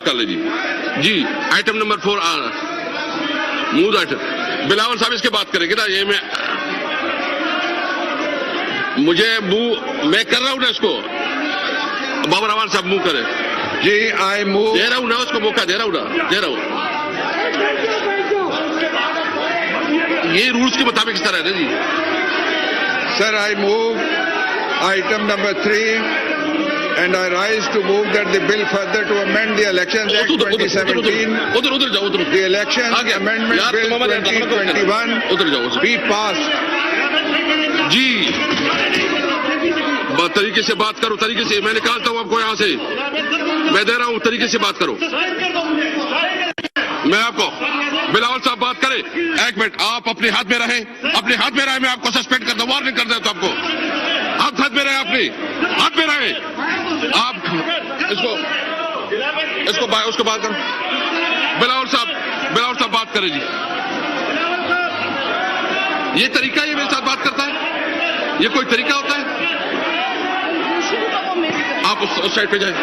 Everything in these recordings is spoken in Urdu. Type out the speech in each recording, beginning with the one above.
کر لیجیے جی. Item number 4 moved item Bilawal صاحب اس کے بات کریں گے نا. یہ مجھے میں کر رہا ہوں نا اس کو. بابر احمد صاحب منہ کرے جی. آئی موو دے رہا ہوں نا اس کو موقع دے رہا ہوں. یہ رولز کے مطابق اس طرح ہے نا جی. Sir I move item number 3 and I rise to move that the bill further to amend the Elections Act 2017, ادھر جاؤ the Elections Amendment Bill 2021 be passed. جی طریقے سے بات کرو. طریقے سے میں نکالتا ہوں آپ کو یہاں سے. میں دے رہا ہوں طریقے سے بات کرو. میں آپ کو بلاول صاحب بات کرے. ایک منٹ آپ اپنے ہاتھ میں رہیں. میں آپ کو سسپینڈ کر دوں. وارننگ کر دیتا ہوں آپ کو. ہاتھ میں رہے. اپنے ہاتھ میں رہے. آپ اس کو بات کرو. بلاول صاحب بات کرے جی. یہ طریقہ یہ میرے ساتھ بات کرتا ہے. یہ کوئی طریقہ ہوتا ہے؟ آپ اس سائڈ پہ جائیں.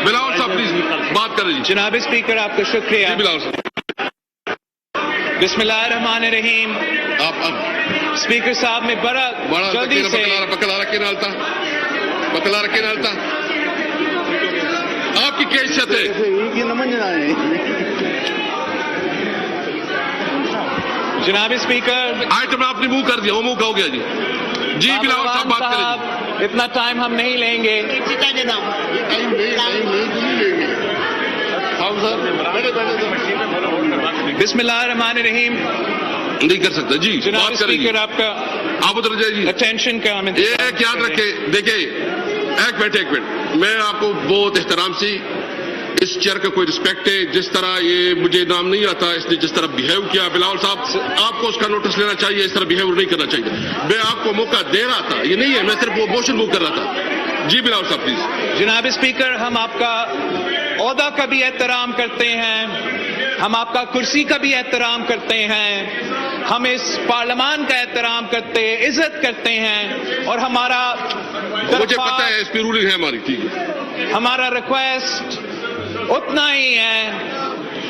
بلاول صاحب پلیز بات کریں جی. جناب اسپیکر آپ کا شکریہ. جی بلاول صاحب. بسم اللہ الرحمن الرحیم. آپ اسپیکر صاحب میں بڑا جلدی سے پکلا رکھے نالتا آپ کی کیفیت ہے. جناب اسپیکر آئٹم آپ نے منہ کر دیا. وہ منہ کا ہو گیا جی. جی بلاول صاحب بات کریں جی. اتنا ٹائم ہم نہیں لیں گے. بسم اللہ الرحمن الرحیم. نہیں کر سکتا جی. جناب بات کریں جی. اسپیکر آپ کا آپ ادھر جائیں جی. اٹینشن کا ہمیں ایک یاد رکھے. دیکھیں ایک منٹ میں آپ کو بہت احترام سے اس چیئر کا کوئی رسپیکٹ ہے. جس طرح یہ مجھے نام نہیں آتا اس نے جس طرح بہیو کیا بلاول صاحب آپ کو اس کا نوٹس لینا چاہیے. اس طرح بہیو نہیں کرنا چاہیے. میں آپ کو موقع دے رہا تھا. یہ نہیں ہے میں صرف وہ موشن موو کر رہا تھا. جی بلاول صاحب پلیز. جناب اسپیکر ہم آپ کا عہدہ کا بھی احترام کرتے ہیں. ہم آپ کا کرسی کا بھی احترام کرتے ہیں. ہم اس پارلیمان کا احترام کرتے عزت کرتے ہیں. اور ہمارا مجھے پتا ہے اس پہ رولنگ ہے ہماری. ٹھیک ہے. ہمارا ریکویسٹ اتنا ہی ہے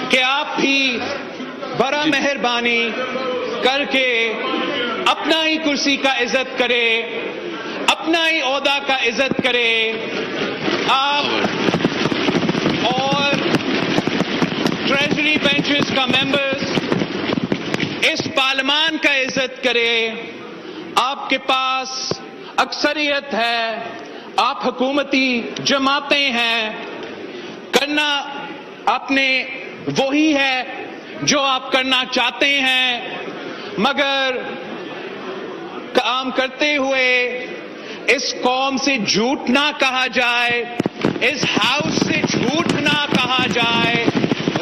کہ آپ بھی بڑا مہربانی کر کے اپنا ہی کرسی کا عزت کرے. اپنا ہی عہدہ کا عزت کرے. آپ اور ٹریجری بینچز کا ممبرز اس پارلیمان کا عزت کرے. آپ کے پاس اکثریت ہے. آپ حکومتی جماعتیں ہیں. کرنا آپ نے وہی ہے جو آپ کرنا چاہتے ہیں. مگر کام کرتے ہوئے اس قوم سے جھوٹ نہ کہا جائے. اس ہاؤس سے جھوٹ نہ کہا جائے.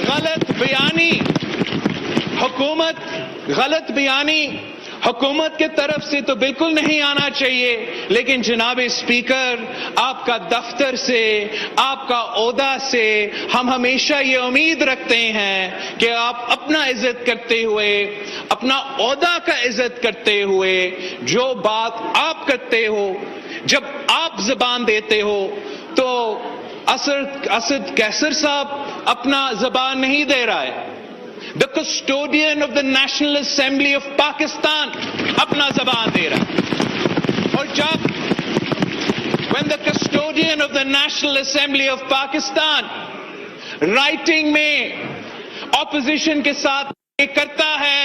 غلط بیانی حکومت کے طرف سے تو بالکل نہیں آنا چاہیے. لیکن جناب اسپیکر آپ کا دفتر سے آپ کا عہدہ سے ہم ہمیشہ یہ امید رکھتے ہیں کہ آپ اپنا عزت کرتے ہوئے اپنا عہدہ کا عزت کرتے ہوئے جو بات آپ کرتے ہو جب آپ زبان دیتے ہو تو اسد کیسر صاحب اپنا زبان نہیں دے رہا ہے. The custodian of the National Assembly of Pakistan اپنا زبان دے رہا ہے. اور جب when the custodian of the National Assembly of Pakistan writing میں opposition کے ساتھ یہ کرتا ہے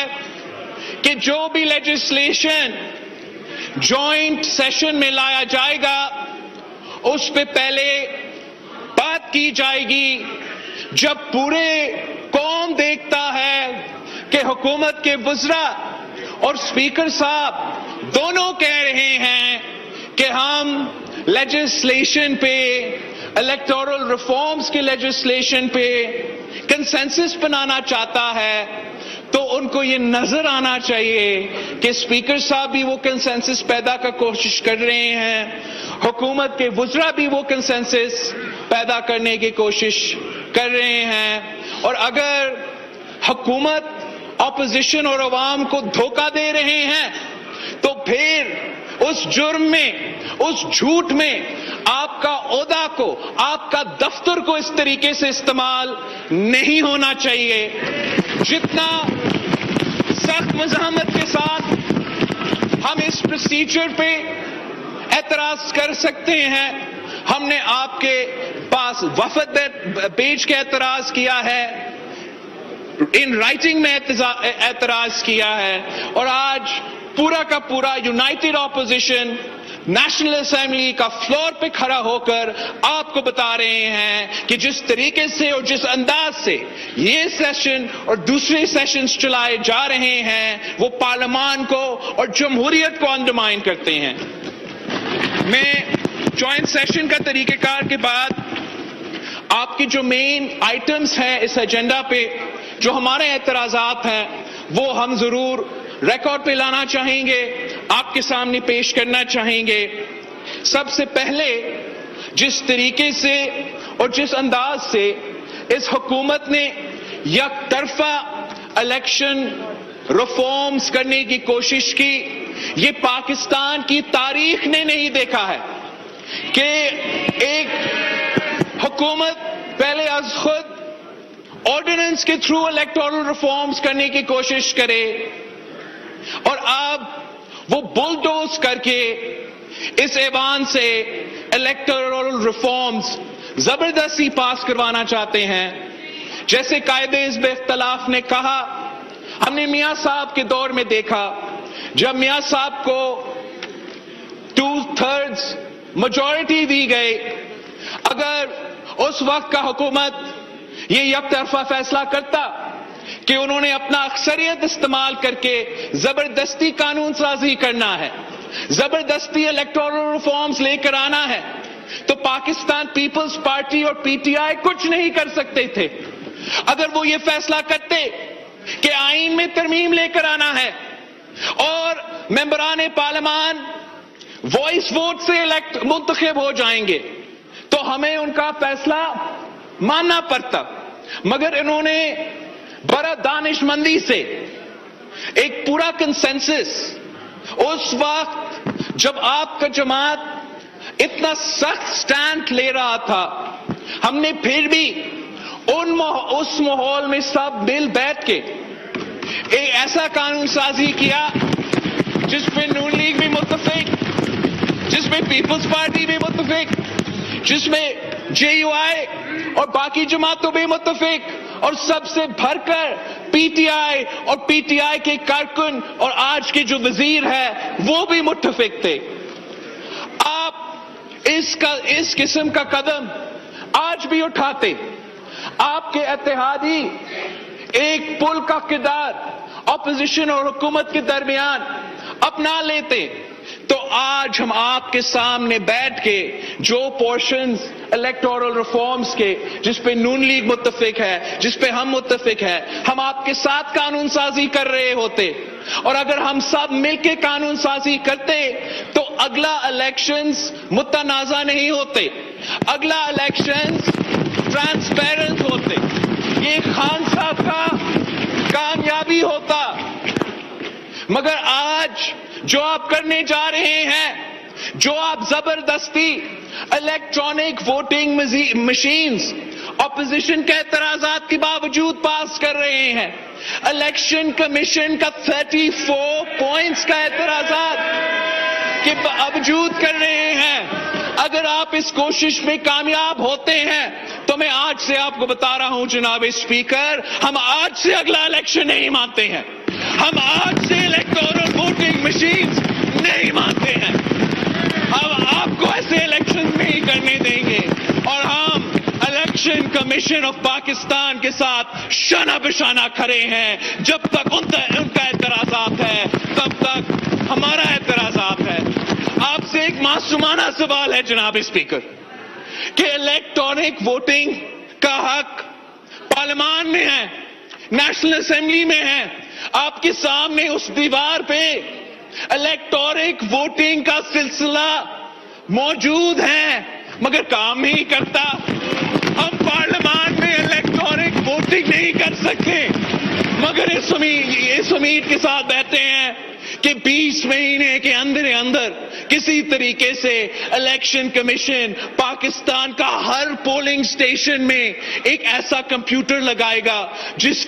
کہ جو بھی legislation joint session میں لایا جائے گا اس پہ پہلے بات کی جائے گی. جب پورے قوم دیکھتا ہے کہ حکومت کے وزراء اور اسپیکر صاحب دونوں کہہ رہے ہیں کہ ہم لیجسلیشن پہ الیکٹورل ریفارمز کی لیجسلیشن پہ کنسنسس بنانا چاہتا ہے تو ان کو یہ نظر آنا چاہیے کہ اسپیکر صاحب بھی وہ کنسنسس پیدا کا کوشش کر رہے ہیں. حکومت کے وزراء بھی وہ کنسنسس پیدا کرنے کی کوشش کر رہے ہیں. اور اگر حکومت اپوزیشن اور عوام کو دھوکہ دے رہے ہیں تو پھر اس جرم میں اس جھوٹ میں آپ کا عہدہ کو، آپ کا دفتر کو اس طریقے سے استعمال نہیں ہونا چاہیے. جتنا سخت مزاحمت کے ساتھ ہم اس پروسیجر پہ اعتراض کر سکتے ہیں، ہم نے آپ کے پاس وفد بھیج کے اعتراض کیا ہے، ان رائٹنگ میں اعتراض کیا ہے، اور آج پورا کا پورا یونائٹڈ اپوزیشن نیشنل اسمبلی کا فلور پہ کھڑا ہو کر آپ کو بتا رہے ہیں کہ جس طریقے سے اور جس انداز سے یہ سیشن اور دوسرے سیشنز چلائے جا رہے ہیں وہ پارلیمان کو اور جمہوریت کو انڈرمائن کرتے ہیں. میں جوائنٹ سیشن کا طریقہ کار کے بعد آپ کی جو مین آئٹمز ہیں اس ایجنڈا پہ، جو ہمارے اعتراضات ہیں، وہ ہم ضرور ریکارڈ پہ لانا چاہیں گے، آپ کے سامنے پیش کرنا چاہیں گے. سب سے پہلے جس طریقے سے اور جس انداز سے اس حکومت نے یک طرفہ الیکشن ریفارمز کرنے کی کوشش کی، یہ پاکستان کی تاریخ نے نہیں دیکھا ہے کہ ایک حکومت پہلے از خود آرڈیننس کے تھرو الیکٹورل ریفارمز کرنے کی کوشش کرے اور اب وہ بلڈوز کر کے اس ایوان سے الیکٹورل ریفارمز زبردستی پاس کروانا چاہتے ہیں. جیسے قائد حزب اختلاف نے کہا، ہم نے میاں صاحب کے دور میں دیکھا، جب میاں صاحب کو 2/3 میجورٹی دی گئی، اگر اس وقت کا حکومت یہ یک طرفہ فیصلہ کرتا کہ انہوں نے اپنا اکثریت استعمال کر کے زبردستی قانون سازی کرنا ہے، زبردستی الیکٹورل ریفارمز لے کر آنا ہے، تو پاکستان پیپلز پارٹی اور پی ٹی آئی کچھ نہیں کر سکتے تھے. اگر وہ یہ فیصلہ کرتے کہ آئین میں ترمیم لے کر آنا ہے اور ممبران پارلیمان وائس ووٹ سے منتخب ہو جائیں گے تو ہمیں ان کا فیصلہ ماننا پڑتا. مگر انہوں نے بڑا دانش مندی سے ایک پورا کنسنسس، اس وقت جب آپ کا جماعت اتنا سخت سٹینڈ لے رہا تھا، ہم نے پھر بھی اس ماحول میں سب مل بیٹھ کے ایک ایسا قانون سازی کیا جس میں نون لیگ بھی متفق، جس میں پیپلز پارٹی بھی متفق، جس میں جے یو آئی اور باقی جماعتوں بھی متفق، اور سب سے بھر کر پی ٹی آئی اور پی ٹی آئی کے کارکن اور آج کے جو وزیر ہے وہ بھی متفق تھے. آپ اس قسم کا قدم آج بھی اٹھاتے، آپ کے اتحادی ایک پل کا کردار اپوزیشن اور حکومت کے درمیان اپنا لیتے، تو آج ہم آپ کے سامنے بیٹھ کے جو پورشنز الیکٹورل ریفارمز کے جس پہ نون لیگ متفق ہے، جس پہ ہم متفق ہے، ہم آپ کے ساتھ قانون سازی کر رہے ہوتے. اور اگر ہم سب مل کے قانون سازی کرتے تو اگلا الیکشنز متنازع نہیں ہوتے، اگلا الیکشنز ٹرانسپیرنٹ ہوتے، یہ خان صاحب کا کامیابی ہوتا. مگر آج جو آپ کرنے جا رہے ہیں، جو آپ زبردستی الیکٹرانک ووٹنگ مشینز اپوزیشن کے اعتراضات کے باوجود پاس کر رہے ہیں، الیکشن کمیشن کا 34 پوائنٹس کا اعتراضات کے باوجود کر رہے ہیں، اگر آپ اس کوشش میں کامیاب ہوتے ہیں تو میں آج سے آپ کو بتا رہا ہوں جناب اسپیکر، ہم آج سے اگلا الیکشن نہیں مانتے ہیں، ہم آج سے الیکٹورل ووٹنگ مشینز نہیں مانتے ہیں، ہم آپ کو ایسے الیکشن نہیں کرنے دیں گے، اور ہم الیکشن کمیشن آف پاکستان کے ساتھ شانہ بشانہ کھڑے ہیں. جب تک ان کا اعتراضات ہے تب تک ہمارا اعتراضات ہے. آپ سے ایک معصومانہ سوال ہے جناب اسپیکر کہ الیکٹرانک ووٹنگ کا حق پارلیمان میں ہے، نیشنل اسمبلی میں ہے، آپ کے سامنے اس دیوار پہ الیکٹرانک ووٹنگ کا سلسلہ موجود ہے مگر کام نہیں کرتا. ہم پارلیمان میں الیکٹرانک ووٹنگ نہیں کر سکتے مگر اس امید کے ساتھ بیٹھے ہیں کہ 20 مہینے کے اندر کسی طریقے سے الیکشن کمیشن پاکستان کا ہر پولنگ سٹیشن میں ایک ایسا کمپیوٹر لگائے گا جس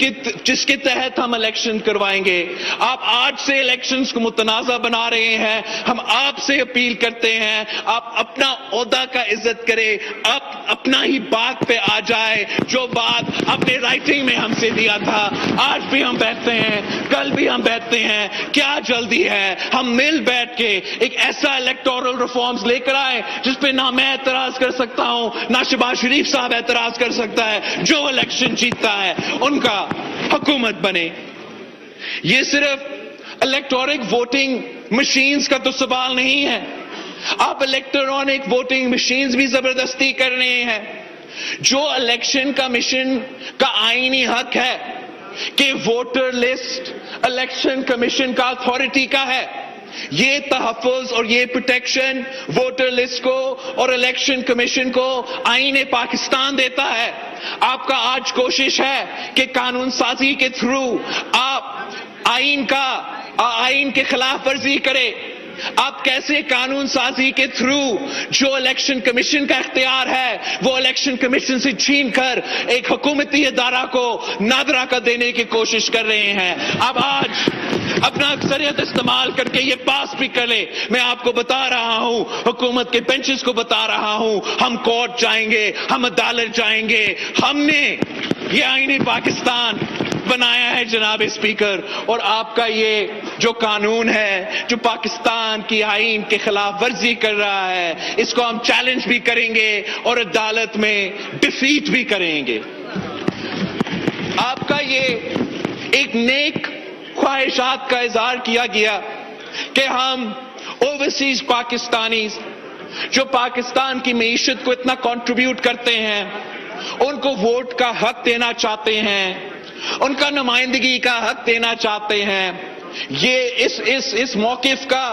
کے تحت ہم الیکشن کروائیں گے. آپ آج سے الیکشنز کو متنازع بنا رہے ہیں. ہم آپ سے اپیل کرتے ہیں آپ اپنا عہدہ کا عزت کریں, آپ اپنا ہی بات پہ آ جائے. جو بات آپ نے رائٹنگ میں ہم سے دیا تھا, آج بھی ہم بیٹھتے ہیں, کل بھی ہم بیٹھتے ہیں. کیا جلدی ہے؟ ہم مل بیٹھ کے ایک ایسا الیکٹورل ریفارمز لے کر آئے جس پہ نہ میں اعتراض کر سکتا ہوں نہ شہباز شریف صاحب اعتراض کر سکتا ہے. جو الیکشن جیتتا ہے ان کا حکومت بنے. یہ صرف الیکٹرانک ووٹنگ مشینز کا تو سوال نہیں ہے. آپ الیکٹرانک ووٹنگ مشینز بھی زبردستی کر رہے ہیں. جو الیکشن کمیشن کا آئینی حق ہے کہ ووٹر لسٹ الیکشن کمیشن کا اتھارٹی کا ہے, یہ تحفظ اور یہ پروٹیکشن ووٹر لسٹ کو اور الیکشن کمیشن کو آئین پاکستان دیتا ہے. آپ کا آج کوشش ہے کہ قانون سازی کے تھرو آپ آئین کے خلاف ورزی کرے. آپ کیسے قانون سازی کے تھرو جو الیکشن کمیشن کا اختیار ہے وہ الیکشن کمیشن سے چھین کر ایک حکومتی ادارہ کو نادرا کا دینے کی کوشش کر رہے ہیں. آپ آج اپنا اکثریت استعمال کر کے یہ پاس بھی کر لے. میں آپ کو بتا رہا ہوں, حکومت کے بینچز کو بتا رہا ہوں, ہم کورٹ جائیں گے, ہم عدالت جائیں گے. ہم نے یہ آئین پاکستان بنایا ہے جناب اسپیکر, اور آپ کا یہ جو قانون ہے جو پاکستان کی آئین کے خلاف ورزی کر رہا ہے, اس کو ہم چیلنج بھی کریں گے اور عدالت میں ڈیفیٹ بھی کریں گے. آپ کا یہ ایک نیک خواہشات کا اظہار کیا گیا کہ ہم اوورسیز پاکستانیز جو پاکستان کی معیشت کو اتنا کنٹریبیوٹ کرتے ہیں ان کو ووٹ کا حق دینا چاہتے ہیں, ان کا نمائندگی کا حق دینا چاہتے ہیں. یہ اس موقف کا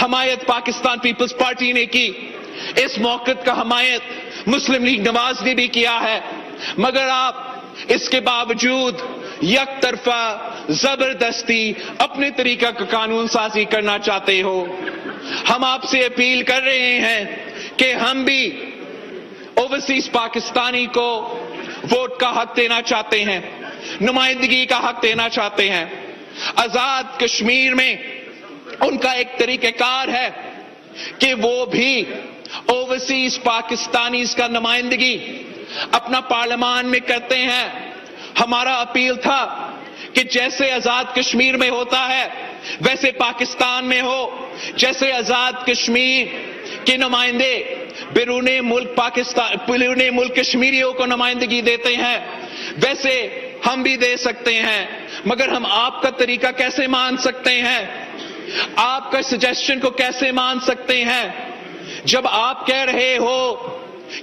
حمایت پاکستان پیپلز پارٹی نے کی, اس موقف کا حمایت مسلم لیگ نواز نے بھی کیا ہے. مگر آپ اس کے باوجود یک طرفہ زبردستی اپنے طریقہ کا قانون سازی کرنا چاہتے ہو. ہم آپ سے اپیل کر رہے ہیں کہ ہم بھی اوورسیز پاکستانی کو ووٹ کا حق دینا چاہتے ہیں, نمائندگی کا حق دینا چاہتے ہیں. آزاد کشمیر میں ان کا ایک طریقہ کار ہے کہ وہ بھی اوورسیز پاکستانیز کا نمائندگی اپنا پارلیمان میں کرتے ہیں. ہمارا اپیل تھا کہ جیسے آزاد کشمیر میں ہوتا ہے ویسے پاکستان میں ہو. جیسے آزاد کشمیر کے نمائندے بیرون ملک کشمیریوں کو نمائندگی دیتے ہیں ویسے ہم بھی دے سکتے ہیں. مگر ہم آپ کا طریقہ کیسے مان سکتے ہیں, آپ کا سجیشن کو کیسے مان سکتے ہیں جب آپ کہہ رہے ہو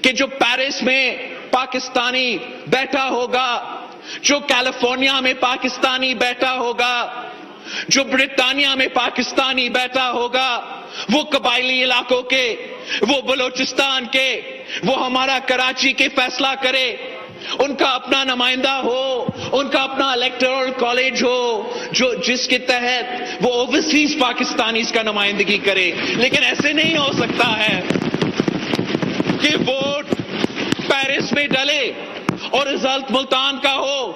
کہ جو پیرس میں پاکستانی بیٹھا ہوگا, جو کیلیفورنیا میں پاکستانی بیٹھا ہوگا, جو برطانیہ میں پاکستانی بیٹھا ہوگا, وہ قبائلی علاقوں کے, وہ بلوچستان کے, وہ ہمارا کراچی کے فیصلہ کرے, ان کا اپنا نمائندہ ہو, ان کا اپنا الیکٹورل کالج ہو جس کے تحت وہ اوورسیز پاکستانیز کا نمائندگی کرے. لیکن ایسے نہیں ہو سکتا ہے کہ ووٹ پیرس میں ڈلے اور رزلٹ ملتان کا ہو,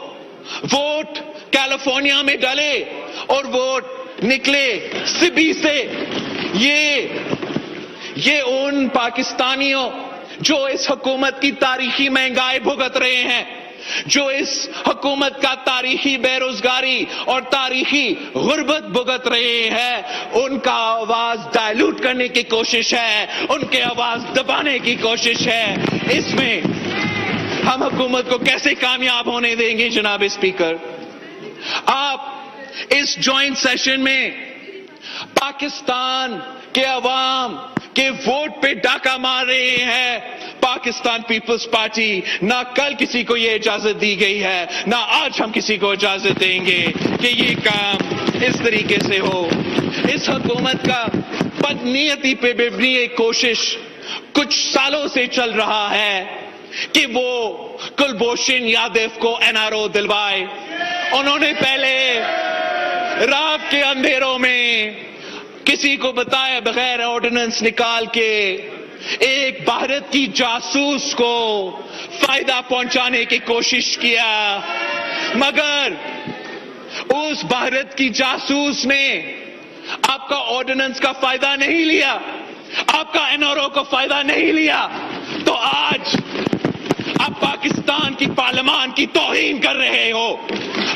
ووٹ کیلیفورنیا میں ڈلے اور ووٹ نکلے سبی سے. یہ ان پاکستانیوں جو اس حکومت کی تاریخی مہنگائی بھگت رہے ہیں, جو اس حکومت کا تاریخی بے روزگاری اور تاریخی غربت بھگت رہے ہیں, ان کا آواز ڈائلوٹ کرنے کی کوشش ہے, ان کے آواز دبانے کی کوشش ہے. اس میں ہم حکومت کو کیسے کامیاب ہونے دیں گے جناب اسپیکر؟ آپ اس جوائنٹ سیشن میں پاکستان کے عوام کے ووٹ پہ ڈاکہ مار رہے ہیں. پاکستان پیپلز پارٹی نہ کل کسی کو یہ اجازت دی گئی ہے, نہ آج ہم کسی کو اجازت دیں گے کہ یہ کام اس طریقے سے ہو. اس حکومت کا بدنیتی پہ مبنی ایک کوشش کچھ سالوں سے چل رہا ہے کہ وہ کلبھوشن یادو کو NRO دلوائے. انہوں نے پہلے رات کے اندھیروں میں کسی کو بتائے بغیر آرڈیننس نکال کے ایک بھارت کی جاسوس کو فائدہ پہنچانے کی کوشش کیا، مگر اس بھارت کی جاسوس نے آپ کا آرڈیننس کا فائدہ نہیں لیا، آپ کا این آر او کا فائدہ نہیں لیا، تو آج آپ پاکستان کی پارلیمان کی توہین کر رہے ہو،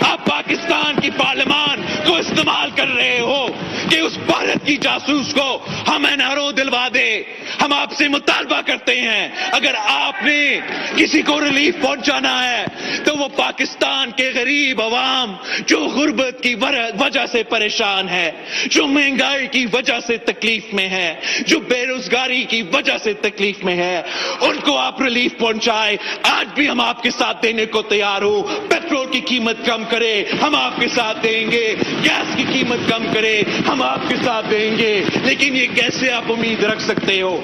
آپ پاکستان کی پارلیمان کو استعمال کر رہے ہو کہ اس بھارت کی جاسوس کو ہم این آر او دلوا دے۔ ہم آپ سے مطالبہ کرتے ہیں، اگر آپ نے کسی کو ریلیف پہنچانا ہے تو وہ پاکستان کے غریب عوام جو غربت کی وجہ سے پریشان ہے، جو مہنگائی کی وجہ سے تکلیف میں ہے، جو بے روزگاری کی وجہ سے تکلیف میں ہے، ان کو آپ ریلیف پہنچائے۔ آج بھی ہم آپ کے ساتھ دینے کو تیار ہو، پیٹرول کی قیمت کم کرے ہم آپ کے ساتھ دیں گے، گیس کی قیمت کم کرے ہم آپ کے ساتھ دیں گے، لیکن یہ کیسے آپ امید رکھ سکتے ہو،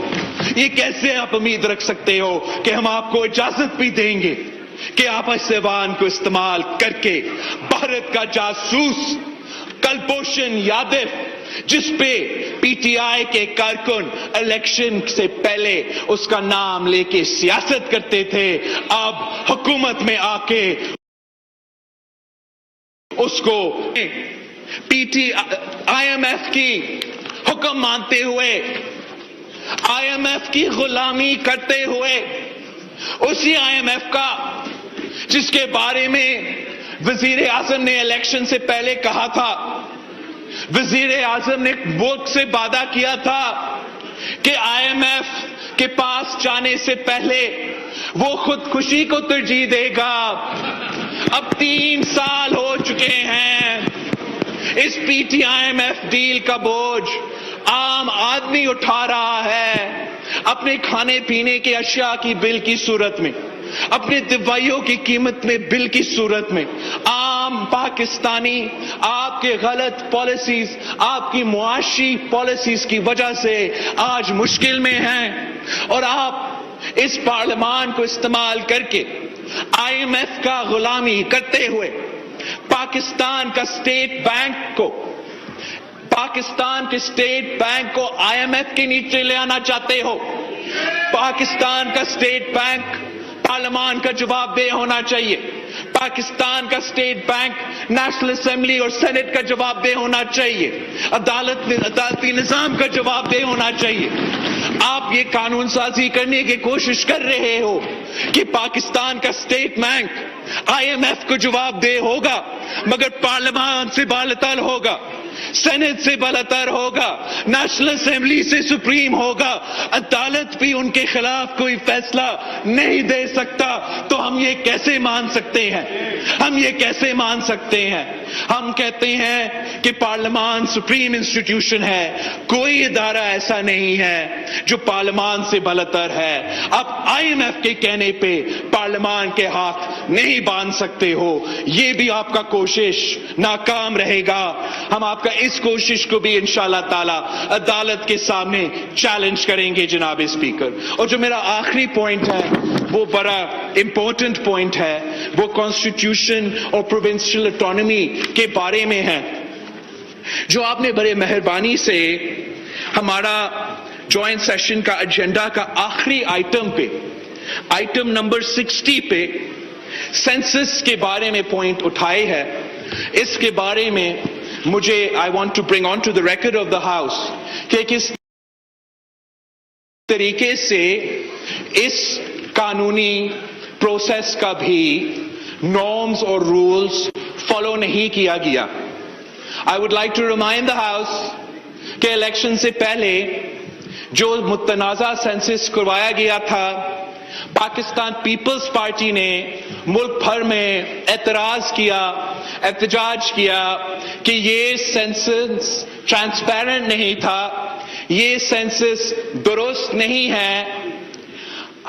یہ کیسے آپ امید رکھ سکتے ہو کہ ہم آپ کو اجازت بھی دیں گے کہ آپ اس زبان کو استعمال کر کے بھارت کا جاسوس کلبھوشن یادو، جس پہ پی ٹی آئی کے کارکن الیکشن سے پہلے اس کا نام لے کے سیاست کرتے تھے، اب حکومت میں آ کے اس کو آئی ایم ایف کی حکم مانتے ہوئے، آئی ایم ایف کی غلامی کرتے ہوئے، اسی آئی ایم ایف کا جس کے بارے میں وزیر اعظم نے الیکشن سے پہلے کہا تھا، وزیر اعظم نے ملک سے وعدہ کیا تھا کہ آئی ایم ایف کے پاس جانے سے پہلے وہ خودکشی کو ترجیح دے گا۔ اب 3 سال ہو چکے ہیں، اس P T I M F deal کا بوجھ عام آدمی اٹھا رہا ہے، اپنے کھانے پینے کے اشیاء کی بل کی صورت میں، اپنے دوائیوں کی قیمت میں بل کی صورت میں۔ عام پاکستانی آپ کے غلط پالیسیز، آپ کی معاشی پالیسیز کی وجہ سے آج مشکل میں ہیں، اور آپ اس پارلیمان کو استعمال کر کے آئی ایم ایف کا غلامی کرتے ہوئے پاکستان کا اسٹیٹ بینک کو آئی ایم ایف کے نیچے لے آنا چاہتے ہو۔ پاکستان کا اسٹیٹ بینک پارلیمان کا جواب دہ ہونا چاہیے، پاکستان کا اسٹیٹ بینک نیشنل اسمبلی اور سینٹ کا جواب دہ ہونا چاہیے، عدالتی نظام کا جواب دہ ہونا چاہیے۔ آپ یہ قانون سازی کرنے کی کوشش کر رہے ہو کہ پاکستان کا State Bank I M F کو جواب دہ ہوگا، مگر پارلیمان سے بالاتر ہوگا، سینٹ سے بالاتر ہوگا، نیشنل اسمبلی سے سپریم ہوگا، عدالت بھی ان کے خلاف کوئی فیصلہ نہیں دے سکتا۔ تو ہم یہ کیسے مان سکتے ہیں؟ ہم یہ کیسے مان سکتے ہیں؟ ہم کہتے ہیں کہ پارلیمان سپریم انسٹیٹیوشن ہے، کوئی ادارہ ایسا نہیں ہے جو پارلیمان سے بالاتر ہے۔ اب آئی ایم ایف کے کہنے پہ پارلیمان کے ہاتھ نہیں باندھ سکتے ہو، یہ بھی آپ کا کوشش ناکام رہے گا۔ ہم آپ کا اس کوشش کو بھی انشاءاللہ تعالی عدالت کے سامنے چیلنج کریں گے جناب اسپیکر۔ اور جو میرا آخری پوائنٹ ہے وہ بڑا امپورٹنٹ پوائنٹ ہے، وہ کانسٹیٹیوشن اور پروونشل اٹانومی کے بارے میں ہے، جو آپ نے بڑے مہربانی سے ہمارا جوائنٹ سیشن کا ایجنڈا کا آخری آئٹم پہ، آئٹم نمبر 60 پہ سینسس کے بارے میں پوائنٹ اٹھائے ہے۔ اس کے بارے میں مجھے I want to bring on to the record of the house کہ کس طریقے سے اس قانونی پروسیس کا بھی نارمز اور رولز فالو نہیں کیا گیا۔ I would like to remind the house کہ الیکشن سے پہلے جو متنازع سینسس کروایا گیا تھا، پاکستان پیپلز پارٹی نے ملک بھر میں اعتراض کیا، احتجاج کیا کہ یہ سینسس ٹرانسپیرنٹ نہیں تھا، یہ سینسس درست نہیں ہے۔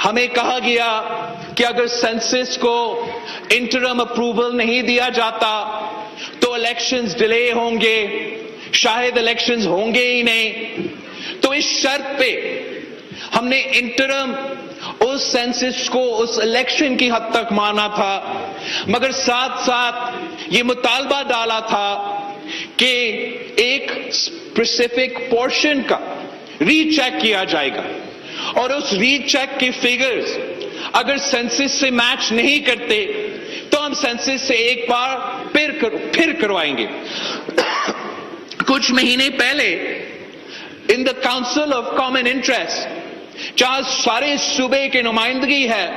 ہمیں کہا گیا کہ اگر سینسس کو انٹرم اپروول نہیں دیا جاتا تو الیکشنز ڈیلے ہوں گے، شاید الیکشنز ہوں گے ہی نہیں۔ تو اس شرط پہ ہم نے انٹرم اس سینسس کو اس الیکشن کی حد تک مانا تھا، مگر ساتھ ساتھ یہ مطالبہ ڈالا تھا کہ ایک اسپیسیفک پورشن کا ری چیک کیا جائے گا اور اس ری چیک کے فگرز اگر سینسس سے میچ نہیں کرتے تو ہم سینسس سے ایک بار پھر کروائیں گے. کچھ مہینے پہلے ان the council of common interest جہاں سارے صوبے کی نمائندگی ہے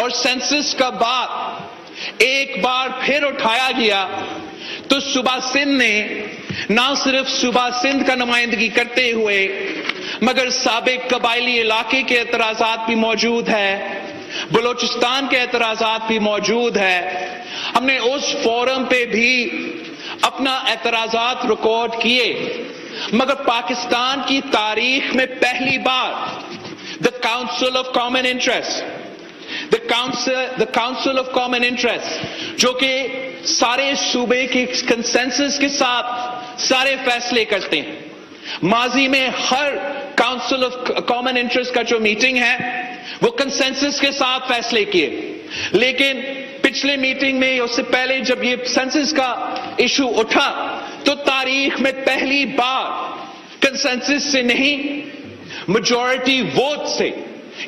اور سینسس کا بات ایک بار پھر اٹھایا گیا تو صوبہ سندھ نے نہ صرف صوبہ سندھ کا نمائندگی کرتے ہوئے مگر سابق قبائلی علاقے کے اعتراضات بھی موجود ہے, بلوچستان کے اعتراضات بھی موجود ہے. ہم نے اس فورم پہ بھی اپنا اعتراضات ریکارڈ کیے مگر پاکستان کی تاریخ میں پہلی بار the council of common interest council of common interest جو کہ سارے صوبے کے کنسنسس کے ساتھ سارے فیصلے کرتے ہیں. ماضی میں ہر کاؤنسل آف کامن انٹرسٹ کا جو میٹنگ ہے وہ کنسنسس کے ساتھ فیصلے کیے, لیکن پچھلے میٹنگ میں اس سے پہلے جب یہ سینسس کا ایشو اٹھا تو تاریخ میں پہلی بار کنسنسس سے نہیں میجورٹی ووٹ سے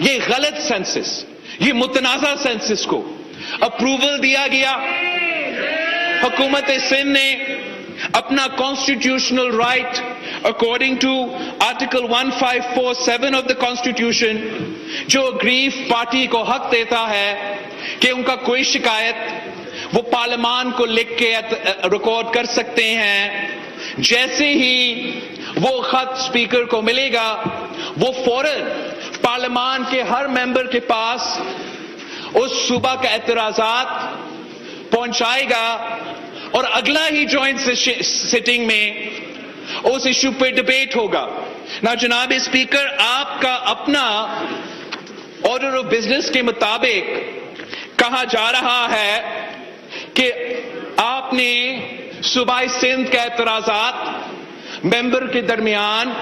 یہ غلط سینسس, یہ متنازع سینسس کو اپروول دیا گیا. حکومت سندھ نے اپنا constitutional right according to article 1547 of the constitution جو اگریو پارٹی کو حق دیتا ہے کہ ان کا کوئی شکایت وہ پارلیمان کو لکھ کے ریکارڈ کر سکتے ہیں. جیسے ہی وہ خط اسپیکر کو ملے گا وہ فوراً پارلیمان کے ہر ممبر کے پاس اس صوبہ کا اعتراضات پہنچائے گا اور اگلا ہی جوائنٹ سٹنگ میں اس ایشو پہ ڈبیٹ ہوگا. نا جناب اسپیکر, آپ کا اپنا آرڈر آف بزنس کے مطابق کہا جا رہا ہے کہ آپ نے صوبہ سندھ کے اعتراضات ممبر کے درمیان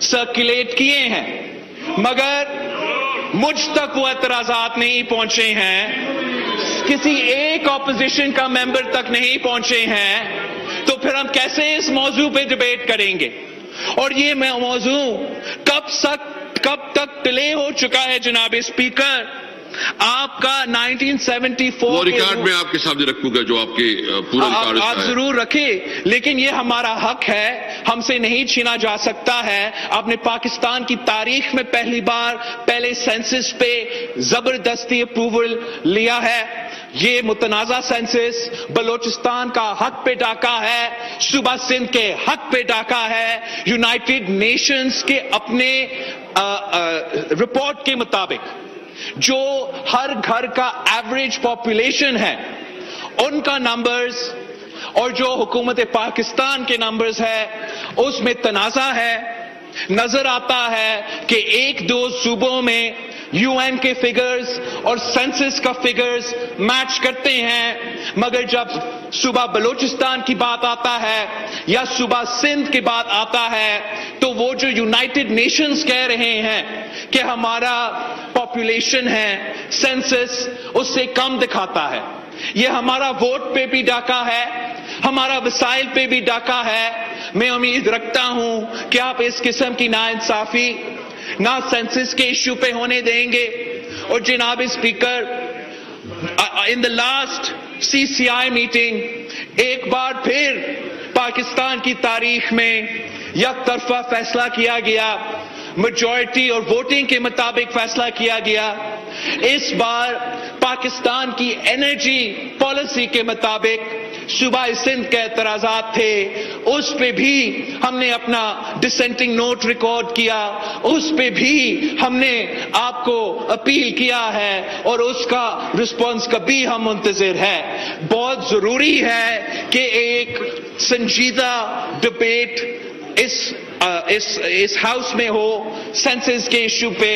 سرکولیٹ کیے ہیں مگر مجھ تک وہ اعتراضات نہیں پہنچے ہیں, کسی ایک اپوزیشن کا ممبر تک نہیں پہنچے ہیں. تو پھر ہم کیسے اس موضوع پہ ڈیبیٹ کریں گے؟ اور یہ موضوع کب تک ڈیلے ہو چکا ہے جناب اسپیکر. آپ کا 1974 وہ ریکارڈ میں آپ کے سامنے رکھوں گا جو آپ کے پورا ریکارڈ آپ ضرور رکھیں, لیکن یہ ہمارا حق ہے, ہم سے نہیں چھینا جا سکتا ہے. آپ نے پاکستان کی تاریخ میں پہلی بار پہلے سینسس پہ زبردستی اپروول لیا ہے. یہ متنازع سینسس بلوچستان کا حق پہ ڈاکہ ہے, صوبہ سندھ کے حق پہ ڈاکہ ہے. یونائٹڈ نیشنز کے اپنے رپورٹ کے مطابق جو ہر گھر کا ایوریج پاپولیشن ہے ان کا نمبرز اور جو حکومت پاکستان کے نمبرز ہے اس میں تنازع ہے. نظر آتا ہے کہ ایک دو صوبوں میں یو این کے فگرز اور سینسس کا فگرز میچ کرتے ہیں مگر جب صوبہ بلوچستان کی بات آتا ہے یا صوبہ سندھ کی بات آتا ہے تو وہ جو یونائٹڈ نیشنز کہہ رہے ہیں کہ ہمارا پاپولیشن ہے سینسس اس سے کم دکھاتا ہے. یہ ہمارا ووٹ پہ بھی ڈاکہ ہے, ہمارا وسائل پہ بھی ڈاکہ ہے. میں امید رکھتا ہوں کہ آپ اس قسم کی ناانصافی نہ سینسس کے ایشو پہ ہونے دیں گے. اور جناب speaker, in the last CCI meeting ایک بار پھر پاکستان کی تاریخ میں یک طرفہ فیصلہ کیا گیا, میجورٹی اور ووٹنگ کے مطابق فیصلہ کیا گیا. اس بار پاکستان کی انرجی پالیسی کے مطابق صوبہ سندھ کے اعتراضات تھے, اس پہ بھی ہم نے اپنا ڈسینٹنگ نوٹ ریکارڈ کیا, اس پہ بھی ہم نے آپ کو اپیل کیا ہے اور اس کا رسپانس کا بھی ہم منتظر ہے. بہت ضروری ہے کہ ایک سنجیدہ ڈبیٹ اس ہاؤس میں ہو, سینسس کے ایشو پہ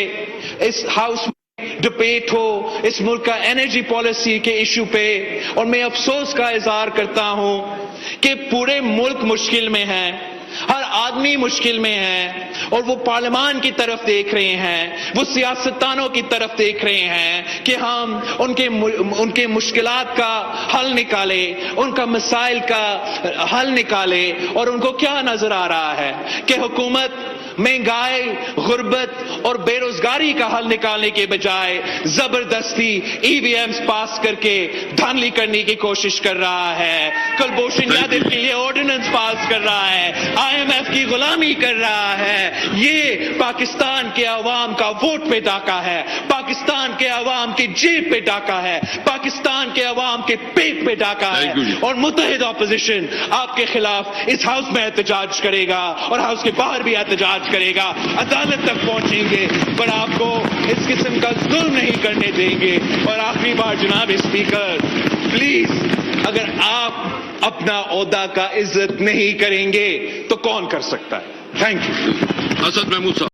اس ہاؤس میں ڈبیٹ ہو, اس ملک کا انرجی پالیسی کے ایشو پہ. اور میں افسوس کا اظہار کرتا ہوں کہ پورے ملک مشکل میں ہے, ہر آدمی مشکل میں ہے اور وہ پارلیمان کی طرف دیکھ رہے ہیں, وہ سیاستدانوں کی طرف دیکھ رہے ہیں کہ ہم ان کے مشکلات کا حل نکالیں, ان کا مسائل کا حل نکالیں. اور ان کو کیا نظر آ رہا ہے کہ حکومت مہنگائی, غربت اور بے روزگاری کا حل نکالنے کے بجائے زبردستی ای وی ایمز پاس کر کے دھاندلی کرنے کی کوشش کر رہا ہے, کلبھوشن یادو کے لیے آرڈیننس پاس کر رہا ہے, آئی ایم ایف کی غلامی کر رہا ہے. یہ پاکستان کے عوام کا ووٹ پہ ڈاکہ ہے, پاکستان کے عوام کی جیب پہ ڈاکہ ہے, پاکستان کے عوام کے پیٹ پہ ڈاکہ ہے. اور متحد اپوزیشن آپ کے خلاف اس ہاؤس میں احتجاج کرے گا اور ہاؤس کے باہر بھی احتجاج کرے گا, عدالت تک پہنچیں گے, پر آپ کو اس قسم کا ظلم نہیں کرنے دیں گے. اور آخری بار جناب اسپیکر, پلیز اگر آپ اپنا عہدہ کا عزت نہیں کریں گے تو کون کر سکتا ہے؟ Thank you. اسد محمود صاحب.